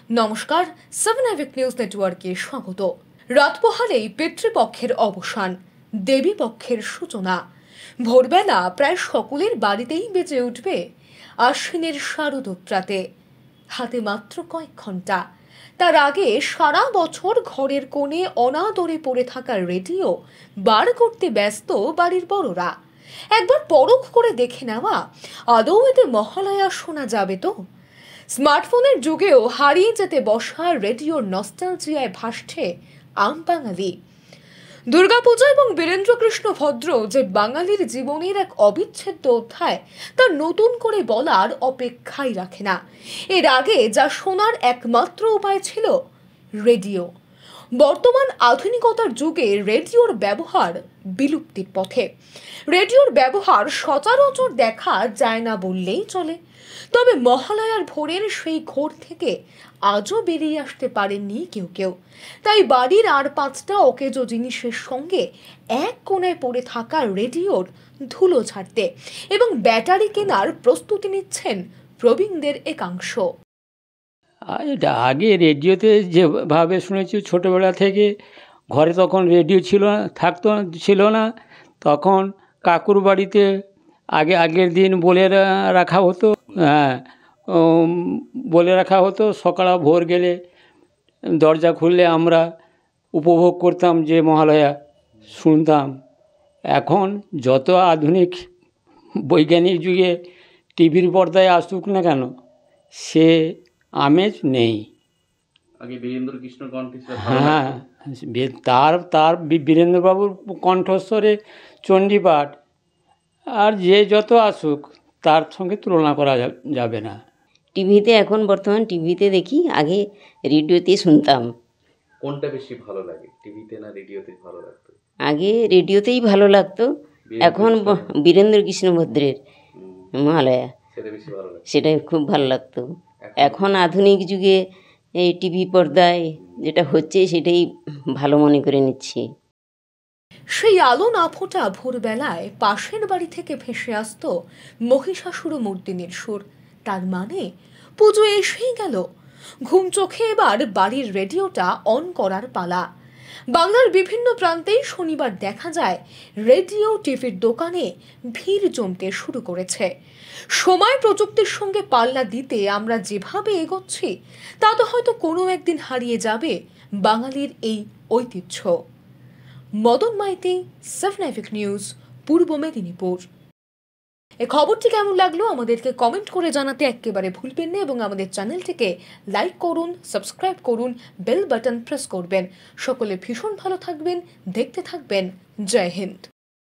নমস্কার, 7 এভিক নিউজ নেটওয়ার্কে স্বাগত। রাত পোহালেই পিতৃপক্ষের অবসান, দেবী পক্ষের সূচনা। ভোরবেলা প্রায় সকলের বাড়িতেই বেজে উঠবে আশ্বিনের শারদোত্রাতে। হাতে মাত্র কয়েক ঘন্টা, তার আগে সারা বছর ঘরের কোণে অনাদরে পড়ে থাকা রেডিও বার করতে ব্যস্ত বাড়ির বড়রা। একবার পরখ করে দেখে নেওয়া, আদৌ এতে মহালয়া শোনা যাবে তো? স্মার্টফোনের যুগেও হারিয়ে যেতে বসা রেডিওর নস্টালজিয়ায় ভাসছে আম বাঙালি। দুর্গাপূজা এবং বীরেন্দ্রকৃষ্ণ ভদ্র যে বাঙালির জীবনের এক অবিচ্ছেদ্য অধ্যায়, তা নতুন করে বলার অপেক্ষাই রাখে না। এর আগে যা শোনার একমাত্র উপায় ছিল রেডিও, বর্তমান আধুনিকতার যুগে রেডিওর ব্যবহার বিলুপ্তির পথে। রেডিওর ব্যবহার সচরাচর দেখা যায় না বললেই চলে। তবে মহালয়ার ভোরের সেই ঘোর থেকে আজও বেরিয়ে আসতে পারেননি কেউ। তাই বাড়ির আর 5টা অকেজো জিনিসের সঙ্গে এক কোণায় পড়ে থাকা রেডিওর ধুলো ঝাড়তে এবং ব্যাটারি কেনার প্রস্তুতি নিচ্ছেন প্রবীণদের একাংশ। আগে রেডিওতে যেভাবে শুনেছি ছোটোবেলা থেকে, ঘরে তখন রেডিও ছিল না। তখন কাকুর বাড়িতে আগের দিন বলে রাখা হতো, সকাল ভোর গেলে দরজা খুললে আমরা উপভোগ করতাম, যে মহালয়া শুনতাম। এখন যত আধুনিক বৈজ্ঞানিক যুগে টিভির পর্দায় আসুক না কেন, সে আমেজ নেই। আগে বীরেন্দ্রকৃষ্ণ কণ্ঠস্বর, তার বীরেন্দ্রবাবুর কণ্ঠস্বরে চণ্ডীপাঠ আর যে যত আসুক, তার সঙ্গে তুলনা করা যাবে না। টিভিতে এখন বর্তমান টিভিতে দেখি, আগে রেডিওতে শুনতাম। কোনটা বেশি ভালো লাগে, টিভিতে না রেডিওতে ভালো লাগতো? আগে রেডিওতেই ভালো লাগতো, এখন বীরেন্দ্রকৃষ্ণ ভদ্রের মহালয়া সেটাই খুব ভালো লাগতো। এখন আধুনিক যুগে এই টিভি পর্দায় যেটা হচ্ছে সেটাই ভালো মনে করে নিচ্ছি। সেই আলো না ফোটা ভোরবেলায় পাশের বাড়ি থেকে ভেসে আসতো মহিষাসুর মর্দিনীর সুর। তার মানে পুজো এসেই গেল। ঘুম চোখে এবার বাড়ির রেডিওটা অন করার পালা। বাংলার বিভিন্ন প্রান্তেই শনিবার দেখা যায় রেডিও টিভির দোকানে ভিড় জমতে শুরু করেছে। সময় প্রযুক্তির সঙ্গে পাল্লা দিতে আমরা যেভাবে এগোচ্ছি, তাতে হয়তো কোনো একদিন হারিয়ে যাবে বাঙালির এই ঐতিহ্য। মদন মাইতি, 7 এভিক নিউজ, পূর্ব মেদিনীপুর। এই খবরটি কেমন লাগলো আমাদেরকে কমেন্ট করে জানাতে একেবারে ভুলবেন না এবং আমাদের চ্যানেলটিকে লাইক করুন, সাবস্ক্রাইব করুন, বেল বাটন প্রেস করবেন। সকলে ভীষণ ভালো থাকবেন, দেখতে থাকবেন। জয় হিন্দ।